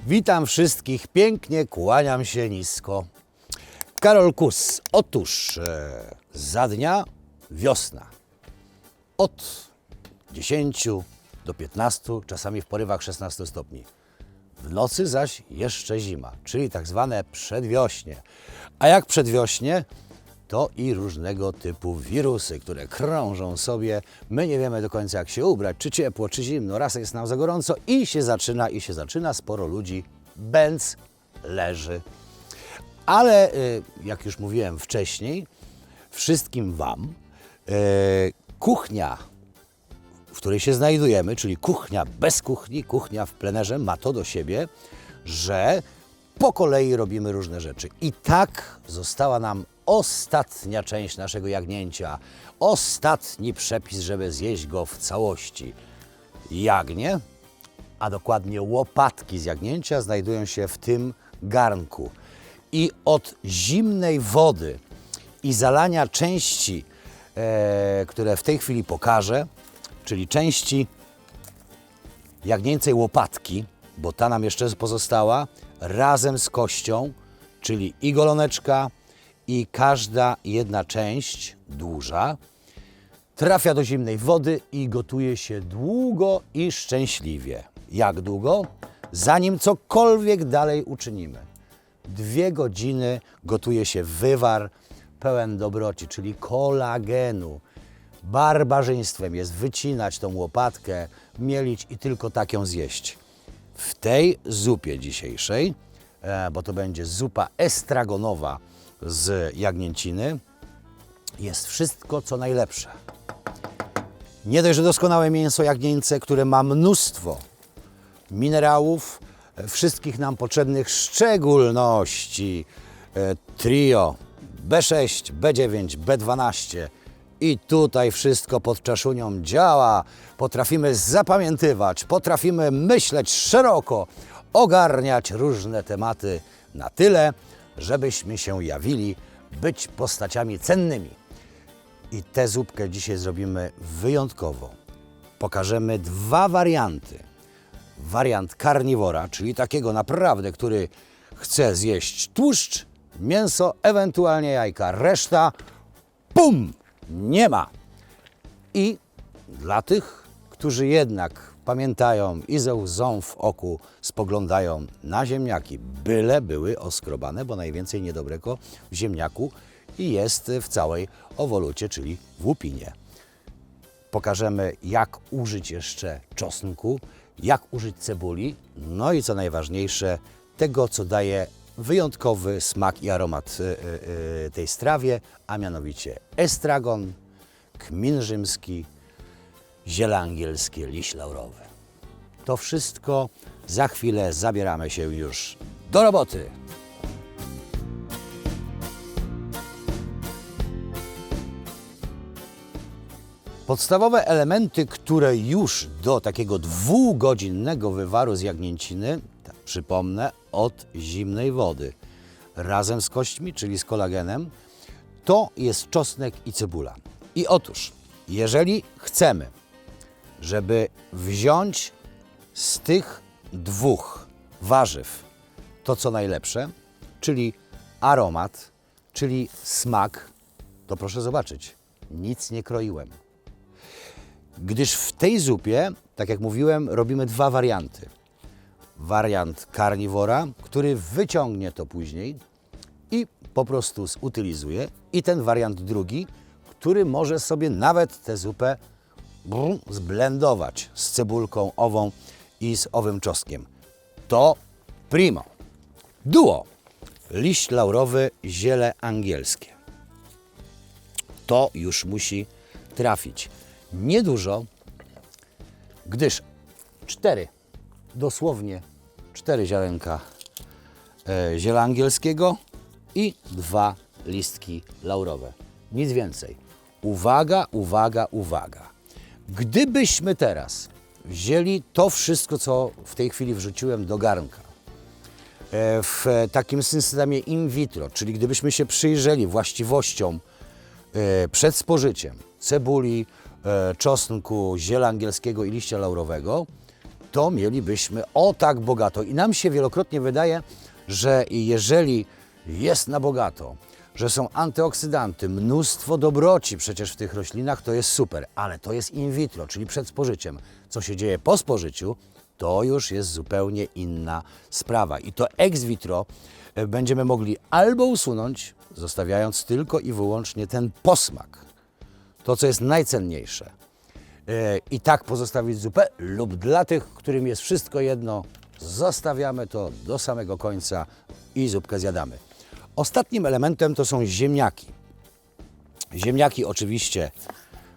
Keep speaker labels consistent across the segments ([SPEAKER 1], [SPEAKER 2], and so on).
[SPEAKER 1] Witam wszystkich pięknie, kłaniam się nisko. Karol Kus. Otóż za dnia wiosna. Od 10 do 15, czasami w porywach 16 stopni. W nocy zaś jeszcze zima, czyli tak zwane przedwiośnie. A jak przedwiośnie, to i różnego typu wirusy, które krążą sobie. My nie wiemy do końca, jak się ubrać, czy ciepło, czy zimno. Raz jest nam za gorąco i się zaczyna. Sporo ludzi leży. Ale jak już mówiłem wcześniej, wszystkim Wam kuchnia, w której się znajdujemy, czyli kuchnia bez kuchni, kuchnia w plenerze, ma to do siebie, że po kolei robimy różne rzeczy. I tak została nam ostatnia część naszego jagnięcia. Ostatni przepis, żeby zjeść go w całości. Jagnię, a dokładnie łopatki z jagnięcia znajdują się w tym garnku. I od zimnej wody i zalania części, które w tej chwili pokażę, czyli części jagnięcej łopatki, bo ta nam jeszcze pozostała, razem z kością, czyli i goloneczka, i każda jedna część duża, trafia do zimnej wody i gotuje się długo i szczęśliwie. Jak długo? Zanim cokolwiek dalej uczynimy. 2 godziny gotuje się wywar pełen dobroci, czyli kolagenu. Barbarzyństwem jest wycinać tą łopatkę, mielić i tylko tak ją zjeść. W tej zupie dzisiejszej, bo to będzie zupa estragonowa z jagnięciny, jest wszystko, co najlepsze. Nie dość, że doskonałe mięso jagnięce, które ma mnóstwo minerałów, wszystkich nam potrzebnych szczególności trio B6, B9, B12 i tutaj wszystko pod czaszunią działa. Potrafimy zapamiętywać, potrafimy myśleć szeroko, ogarniać różne tematy na tyle, żebyśmy się jawili być postaciami cennymi. I tę zupkę dzisiaj zrobimy wyjątkowo. Pokażemy 2 warianty. Wariant karniwora, czyli takiego naprawdę, który chce zjeść tłuszcz, mięso, ewentualnie jajka. Reszta, pum, nie ma. I dla tych, którzy jednak pamiętają i ze łzą w oku spoglądają na ziemniaki, byle były oskrobane, bo najwięcej niedobrego w ziemniaku jest w całej owolucie, czyli w łupinie. Pokażemy, jak użyć jeszcze czosnku, jak użyć cebuli, no i co najważniejsze, tego, co daje wyjątkowy smak i aromat tej strawie, a mianowicie estragon, kmin rzymski, ziele angielskie, liść laurowy. To wszystko za chwilę zabieramy się już do roboty. Podstawowe elementy, które już do takiego 2-godzinnego wywaru z jagnięciny, przypomnę, od zimnej wody, razem z kośćmi, czyli z kolagenem, to jest czosnek i cebula. I otóż, jeżeli chcemy, żeby wziąć z tych 2 warzyw to, co najlepsze, czyli aromat, czyli smak, to proszę zobaczyć, nic nie kroiłem. Gdyż w tej zupie, tak jak mówiłem, robimy 2 warianty. Wariant karniwora, który wyciągnie to później i po prostu zutylizuje. I ten wariant drugi, który może sobie nawet tę zupę zblendować z cebulką ową i z owym czosnkiem. To primo. Duo. Liść laurowy, ziele angielskie. To już musi trafić. Niedużo, gdyż 4, dosłownie 4 ziarenka ziela angielskiego i 2 listki laurowe. Nic więcej. Uwaga, uwaga, uwaga. Gdybyśmy teraz wzięli to wszystko, co w tej chwili wrzuciłem do garnka, w takim systemie in vitro, czyli gdybyśmy się przyjrzeli właściwościom przed spożyciem cebuli, czosnku, ziela angielskiego i liścia laurowego, to mielibyśmy o tak bogato. I nam się wielokrotnie wydaje, że jeżeli jest na bogato, że są antyoksydanty, mnóstwo dobroci przecież w tych roślinach, to jest super. Ale to jest in vitro, czyli przed spożyciem. Co się dzieje po spożyciu, to już jest zupełnie inna sprawa. I to ex vitro będziemy mogli albo usunąć, zostawiając tylko i wyłącznie ten posmak, to co jest najcenniejsze, i tak pozostawić zupę, lub dla tych, którym jest wszystko jedno, zostawiamy to do samego końca i zupkę zjadamy. Ostatnim elementem to są ziemniaki. Ziemniaki oczywiście,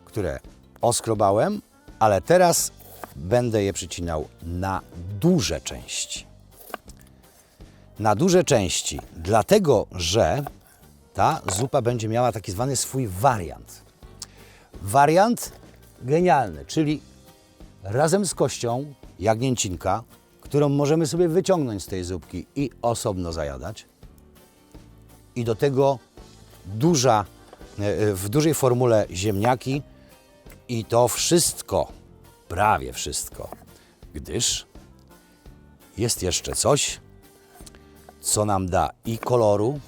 [SPEAKER 1] które oskrobałem, ale teraz będę je przycinał na duże części. Na duże części, dlatego że ta zupa będzie miała taki zwany swój wariant. Wariant genialny, czyli razem z kością jagnięcinka, którą możemy sobie wyciągnąć z tej zupki i osobno zajadać. I do tego w dużej formule ziemniaki i to wszystko, prawie wszystko, gdyż jest jeszcze coś, co nam da i koloru,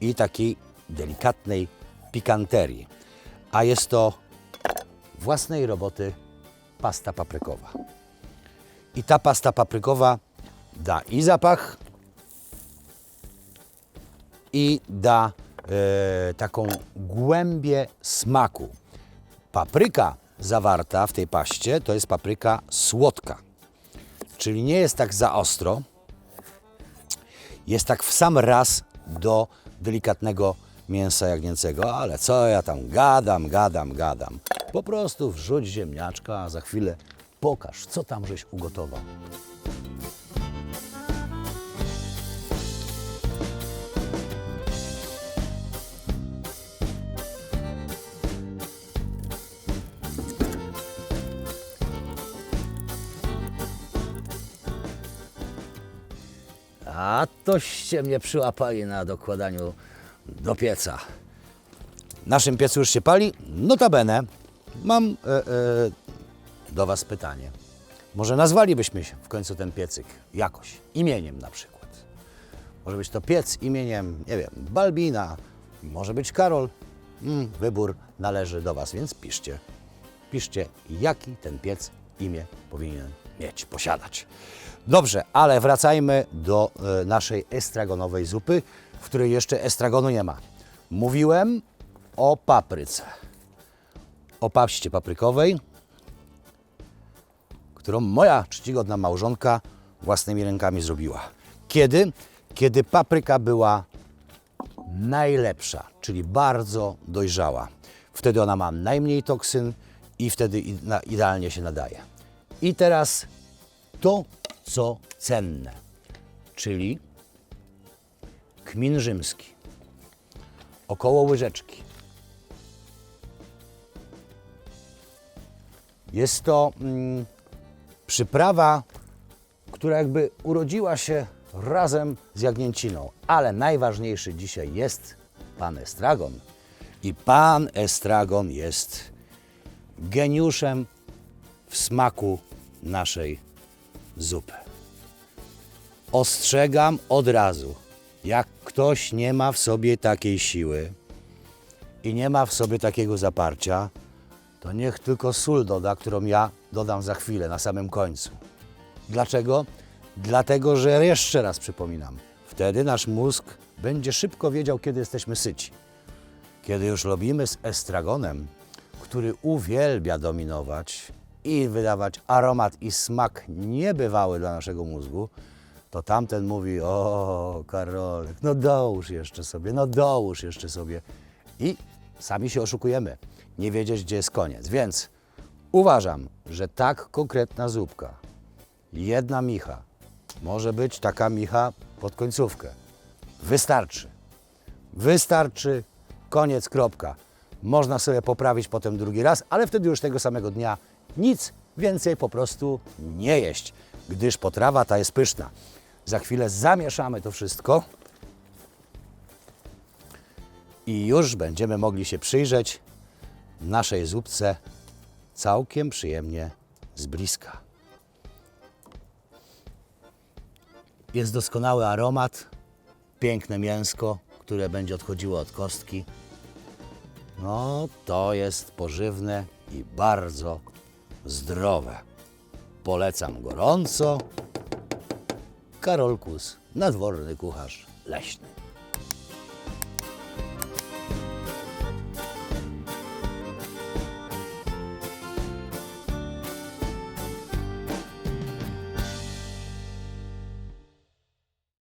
[SPEAKER 1] i takiej delikatnej pikanterii. A jest to własnej roboty pasta paprykowa. I ta pasta paprykowa da i zapach, i da taką głębię smaku. Papryka zawarta w tej paście to jest papryka słodka, czyli nie jest tak za ostro, jest tak w sam raz do delikatnego mięsa jagnięcego, ale co ja tam gadam. Po prostu wrzuć ziemniaczka, a za chwilę pokaż, co tam żeś ugotował. A toście mnie przyłapali na dokładaniu do pieca. W naszym piecu już się pali. Notabene mam do Was pytanie. Może nazwalibyśmy się w końcu ten piecyk jakoś, imieniem na przykład. Może być to piec imieniem, nie wiem, Balbina, może być Karol. Wybór należy do Was, więc piszcie. Piszcie, jaki ten piec imię powinien mieć, posiadać. Dobrze, ale wracajmy do naszej estragonowej zupy, w której jeszcze estragonu nie ma. Mówiłem o papryce, o paście paprykowej, którą moja czcigodna małżonka własnymi rękami zrobiła. Kiedy? Kiedy papryka była najlepsza, czyli bardzo dojrzała. Wtedy ona ma najmniej toksyn i wtedy idealnie się nadaje. I teraz to, co cenne, czyli kmin rzymski, około łyżeczki. Jest to przyprawa, która jakby urodziła się razem z jagnięciną, ale najważniejszy dzisiaj jest pan estragon. I pan estragon jest geniuszem w smaku naszej zupy. Ostrzegam od razu, jak ktoś nie ma w sobie takiej siły i nie ma w sobie takiego zaparcia, to niech tylko sól doda, którą ja dodam za chwilę, na samym końcu. Dlaczego? Dlatego, że jeszcze raz przypominam, wtedy nasz mózg będzie szybko wiedział, kiedy jesteśmy syci. Kiedy już robimy z estragonem, który uwielbia dominować i wydawać aromat i smak niebywały dla naszego mózgu, to tamten mówi: o Karolek, no dołóż jeszcze sobie. I sami się oszukujemy, nie wiedzieć, gdzie jest koniec. Więc uważam, że tak konkretna zupka, jedna micha, może być taka micha pod końcówkę. Wystarczy, koniec, kropka. Można sobie poprawić potem drugi raz, ale wtedy już tego samego dnia nic więcej po prostu nie jeść, gdyż potrawa ta jest pyszna. Za chwilę zamieszamy to wszystko i już będziemy mogli się przyjrzeć naszej zupce całkiem przyjemnie z bliska. Jest doskonały aromat, piękne mięsko, które będzie odchodziło od kostki. No, to jest pożywne i bardzo zdrowe. Polecam gorąco. Karol Kus, nadworny kucharz leśny.